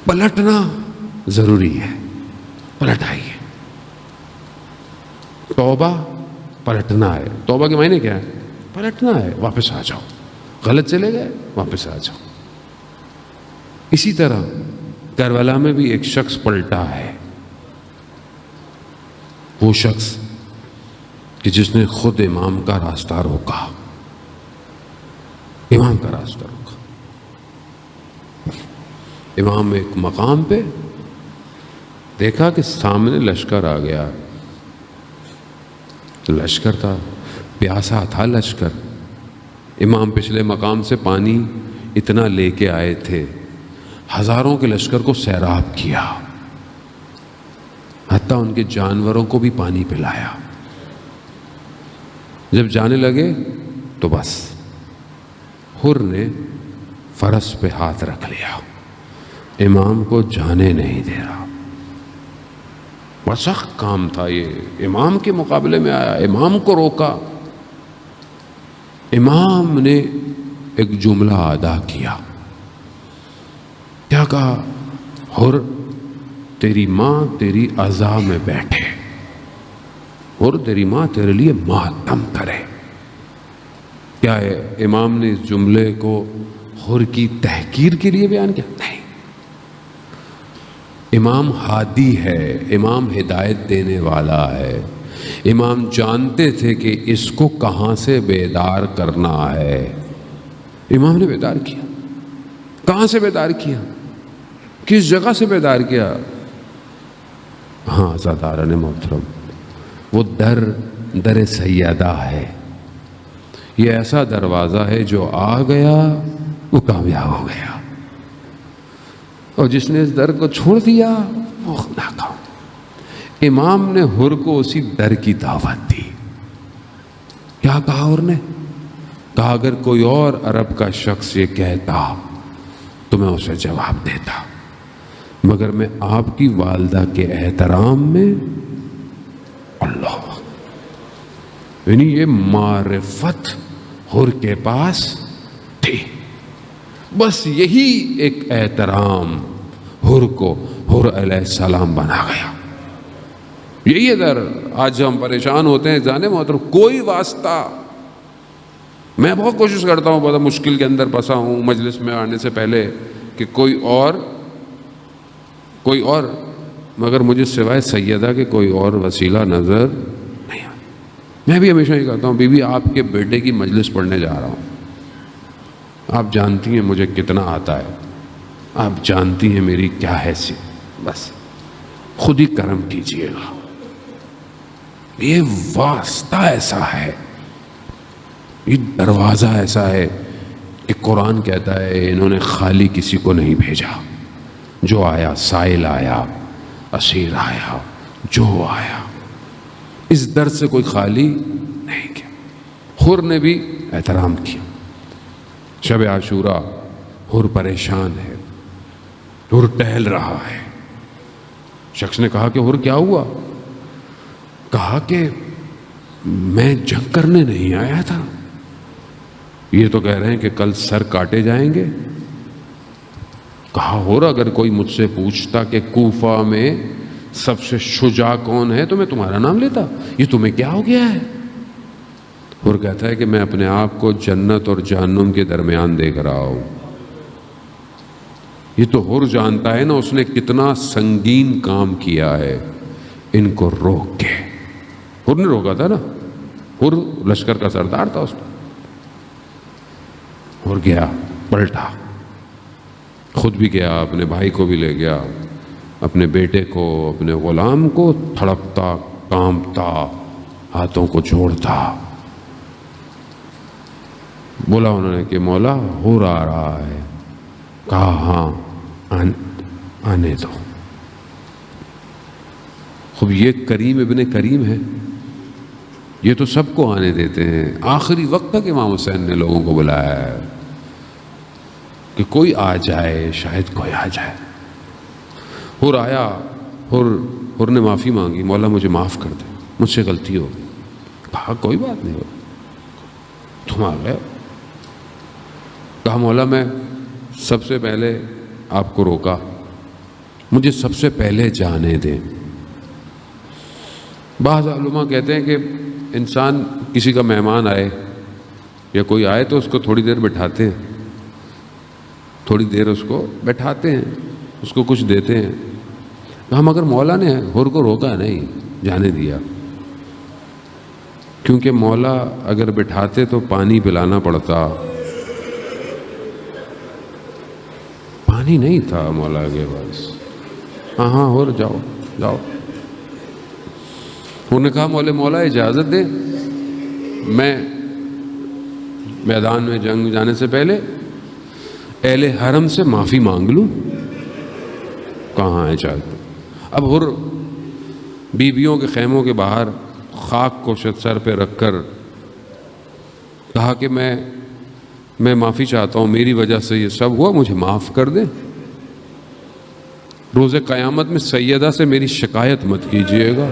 پلٹنا ضروری ہے، پلٹ آئیے. توبہ پلٹنا ہے. توبہ کے معنی کیا ہے؟ پلٹنا ہے، واپس آ جاؤ. غلط چلے گئے، واپس آ جاؤ. اسی طرح کربلا میں بھی ایک شخص پلٹا ہے. وہ شخص کہ جس نے خود امام کا راستہ روکا، امام کا راستہ روکا. امام ایک مقام پہ دیکھا کہ سامنے لشکر آ گیا. لشکر تھا، پیاسا تھا لشکر. امام پچھلے مقام سے پانی اتنا لے کے آئے تھے، ہزاروں کے لشکر کو سیراب کیا، حتیٰ ان کے جانوروں کو بھی پانی پلایا. جب جانے لگے تو بس حر نے فرس پہ ہاتھ رکھ لیا، امام کو جانے نہیں دے رہا. بڑا سخت کام تھا یہ. امام کے مقابلے میں آیا، امام کو روکا. امام نے ایک جملہ ادا کیا. کیا کہا؟ حر تیری ماں تیری عزا میں بیٹھے، حر تیری ماں تیرے لیے ماتم کرے. کیا ہے؟ امام نے اس جملے کو حر کی تحقیر کے لیے بیان کیا؟ نہیں. امام ہادی ہے، امام ہدایت دینے والا ہے. امام جانتے تھے کہ اس کو کہاں سے بیدار کرنا ہے. امام نے بیدار کیا. کہاں سے بیدار کیا؟ کس جگہ سے بیدار کیا؟ ہاں عزاداران محترم، وہ در سیدہ ہے. یہ ایسا دروازہ ہے جو آ گیا وہ کامیاب ہو گیا، اور جس نے اس در کو چھوڑ دیا وہ ناکام. امام نے حر کو اسی در کی دعوت دی. کیا کہا حر نے؟ کہا اگر کوئی اور عرب کا شخص یہ کہتا تو میں اسے جواب دیتا، مگر میں آپ کی والدہ کے احترام میں، اللہ، یعنی یہ معرفت حر کے پاس تھی. بس یہی ایک احترام حر کو حر علیہ السلام بنا گیا. یہی ادھر آج ہم پریشان ہوتے ہیں. جانے محترم کوئی واسطہ، میں بہت کوشش کرتا ہوں، بہت مشکل کے اندر پھنسا ہوں مجلس میں آنے سے پہلے کہ کوئی اور مگر مجھے سوائے سیدہ کے کوئی اور وسیلہ نظر نہیں آتا. میں بھی ہمیشہ یہ کہتا ہوں، بی بی آپ کے بیٹے کی مجلس پڑھنے جا رہا ہوں. آپ جانتی ہیں مجھے کتنا آتا ہے، آپ جانتی ہیں میری کیا حیثیت. بس خود ہی کرم کیجیے گا. یہ واسطہ ایسا ہے، یہ دروازہ ایسا ہے کہ قرآن کہتا ہے انہوں نے خالی کسی کو نہیں بھیجا. جو آیا، سائل آیا، اسیر آیا، جو آیا، اس در سے کوئی خالی نہیں کیا. حر نے بھی احترام کیا. شب عاشورہ حر پریشان ہے، حر ٹہل رہا ہے. شخص نے کہا کہ حر کیا ہوا؟ کہا کہ میں جنگ کرنے نہیں آیا تھا، یہ تو کہہ رہے ہیں کہ کل سر کاٹے جائیں گے. کہا حر اگر کوئی مجھ سے پوچھتا کہ کوفہ میں سب سے شجاع کون ہے تو میں تمہارا نام لیتا، یہ تمہیں کیا ہو گیا ہے؟ حر کہتا ہے کہ میں اپنے آپ کو جنت اور جہنم کے درمیان دیکھ رہا ہوں. یہ تو حر جانتا ہے نا اس نے کتنا سنگین کام کیا ہے ان کو روک کے. حر نے روکا تھا نا، حر لشکر کا سردار تھا. اس کو حر گیا، پلٹا، خود بھی گیا، اپنے بھائی کو بھی لے گیا، اپنے بیٹے کو، اپنے غلام کو، تھڑپتا کانپتا ہاتھوں کو جوڑتا. بولا انہوں نے کہ مولا حر آ رہا ہے. کہا ہاں آنے دو. خوب یہ کریم ابن کریم ہے، یہ تو سب کو آنے دیتے ہیں. آخری وقت تک امام حسین نے لوگوں کو بلایا ہے کہ کوئی آ جائے، شاید کوئی آ جائے. حر آیا. حر نے معافی مانگی، مولا مجھے معاف کر دے، مجھ سے غلطی ہو. کہا کوئی بات نہیں ہو، تم آ گئے. کہا مولا میں سب سے پہلے آپ کو روکا، مجھے سب سے پہلے جانے دیں۔ بعض علماء کہتے ہیں کہ انسان کسی کا مہمان آئے یا کوئی آئے تو اس کو تھوڑی دیر بٹھاتے ہیں، تھوڑی دیر اس کو بیٹھاتے ہیں، اس کو کچھ دیتے ہیں۔ ہم اگر مولا نے حر کو روکا نہیں، جانے دیا، کیونکہ مولا اگر بٹھاتے تو پانی پلانا پڑتا، پانی نہیں تھا مولا کے پاس۔ ہاں حر جاؤ جاؤ۔ انہوں نے کہا مولا اجازت دے، میں میدان میں جنگ جانے سے پہلے اہل حرم سے معافی مانگ لوں۔ کہاں ہے چاہتے؟ اب حر بیویوں کے خیموں کے باہر خاک کو سر پہ رکھ کر کہا کہ میں معافی چاہتا ہوں، میری وجہ سے یہ سب ہوا، مجھے معاف کر دیں۔ روز قیامت میں سیدہ سے میری شکایت مت کیجیے گا۔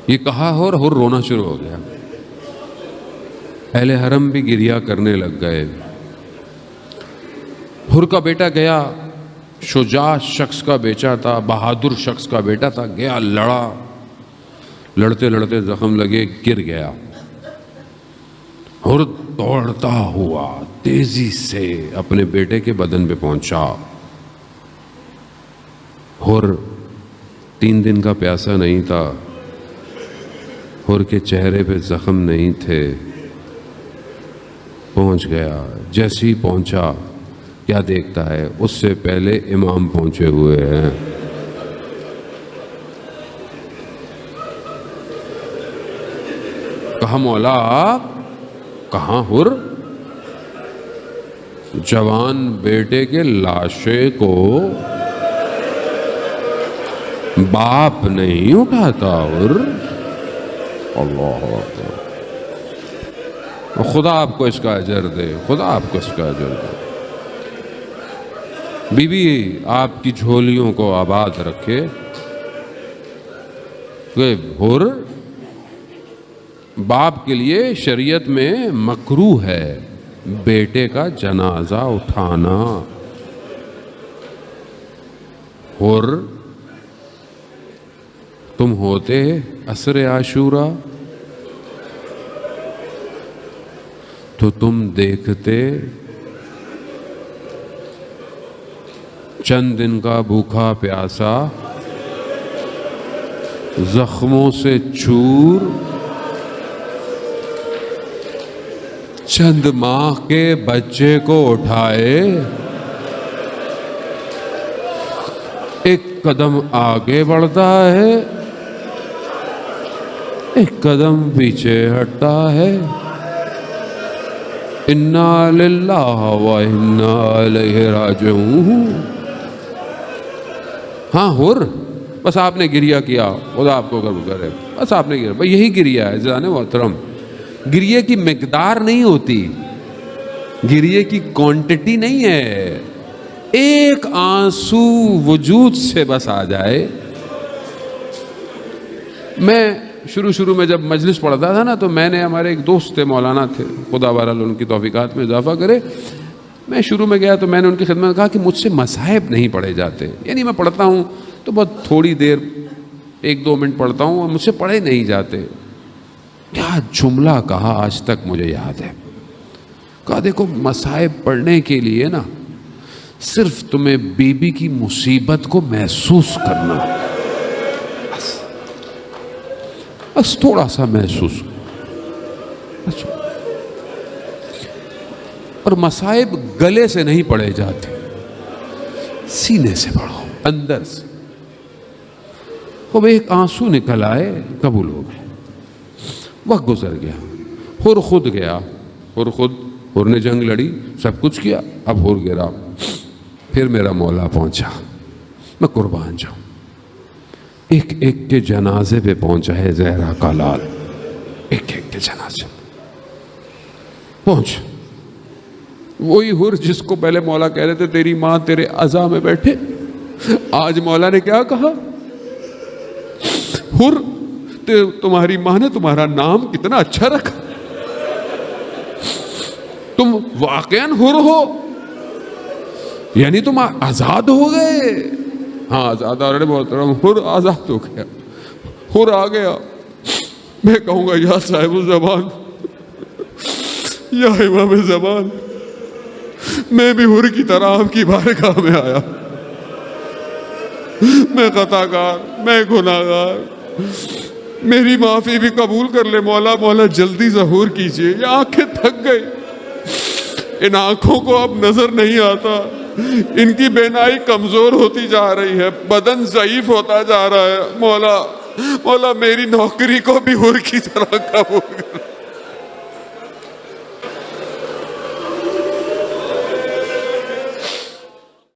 یہ کہا اور حر رونا شروع ہو گیا۔ اہل حرم بھی گریہ کرنے لگ گئے۔ حر کا بیٹا گیا، شجاع شخص کا بیٹا تھا، بہادر شخص کا بیٹا تھا، گیا لڑا، لڑتے لڑتے زخم لگے، گر گیا۔ حر دوڑتا ہوا تیزی سے اپنے بیٹے کے بدن پہ پہنچا۔ حر 3 دن کا پیاسا نہیں تھا، حر کے چہرے پہ زخم نہیں تھے۔ پہنچ گیا، جیسے ہی پہنچا کیا دیکھتا ہے؟ اس سے پہلے امام پہنچے ہوئے ہیں۔ کہا مولا کہاں حر؟ جوان بیٹے کے لاشے کو باپ نہیں اٹھاتا حر۔ اللہ اکبر۔ خدا آپ کو اس کا اجر دے، خدا آپ کو اس کا اجر دے۔ بی بی آپ کی جھولیوں کو آباد رکھے۔ کہ حر باپ کے لیے شریعت میں مکروہ ہے بیٹے کا جنازہ اٹھانا۔ حر تم ہوتے عصر عاشورہ تو تم دیکھتے چند دن کا بھوکا پیاسا زخموں سے چور، چند ماہ کے بچے کو اٹھائے، ایک قدم آگے بڑھتا ہے، ایک قدم پیچھے ہٹتا ہے۔ انا للہ و انا الیہ راجعون۔ ہاں حر بس آپ نے گریہ کیا، خدا آپ کو قبول کرے، بس آپ نے گریہ، بھئی یہی گریہ ہے عزیزان محترم۔ گریہ کی مقدار نہیں ہوتی، گریہ کی کوانٹٹی نہیں ہے۔ ایک آنسو وجود سے بس آ جائے۔ میں شروع میں جب مجلس پڑھتا تھا نا، تو میں نے، ہمارے ایک دوست تھے مولانا تھے، خدا بہرحال ان کی توفیقات میں اضافہ کرے، میں شروع میں گیا تو میں نے ان کی خدمت میں کہا کہ مجھ سے مصاحب نہیں پڑھے جاتے، یعنی میں پڑھتا ہوں تو بہت تھوڑی دیر 1-2 منٹ پڑھتا ہوں اور مجھ سے پڑھے نہیں جاتے۔ کیا جملہ کہا آج تک مجھے یاد ہے۔ کہا دیکھو مصاحب پڑھنے کے لیے نا صرف تمہیں بی بی کی مصیبت کو محسوس کرنا، بس تھوڑا سا محسوس۔ اور مصائب گلے سے نہیں پڑھے جاتے، سینے سے پڑھو، اندر سے۔ اب ایک آنسو نکل آئے، قبول ہو گئے۔ وقت گزر گیا، حر خود گیا، حر نے جنگ لڑی، سب کچھ کیا، اب حر گرا۔ پھر میرا مولا پہنچا، میں قربان جاؤں، ایک ایک کے جنازے پہ پہنچا ہے زہرا کا لال، ایک ایک کے جنازے پہنچ۔ وہی حر جس کو پہلے مولا کہہ رہے تھے تیری ماں تیرے عزا میں بیٹھے، آج مولا نے کیا کہا؟ حر تمہاری ماں نے تمہارا نام کتنا اچھا رکھا، تم واقعاً حر ہو، یعنی تم آزاد ہو گئے۔ ہاں آزاد آ محترم، حر آزاد ہو گیا، حر آ گیا. میں کہوں گا یا صاحب الزمان، یا امام زمان، میں بھی حر کی طرح آپ کی بارگاہ میں آیا. میں خطا کار، میں گناہ گار، میری معافی بھی قبول کر لے مولا. مولا جلدی ظہور کیجئے. یہ آنکھیں تھک گئی، ان آنکھوں کو اب نظر نہیں آتا، ان کی بینائی کمزور ہوتی جا رہی ہے، بدن ضعیف ہوتا جا رہا ہے. مولا، مولا میری نوکری کو بھی حر کی طرح قبول کر.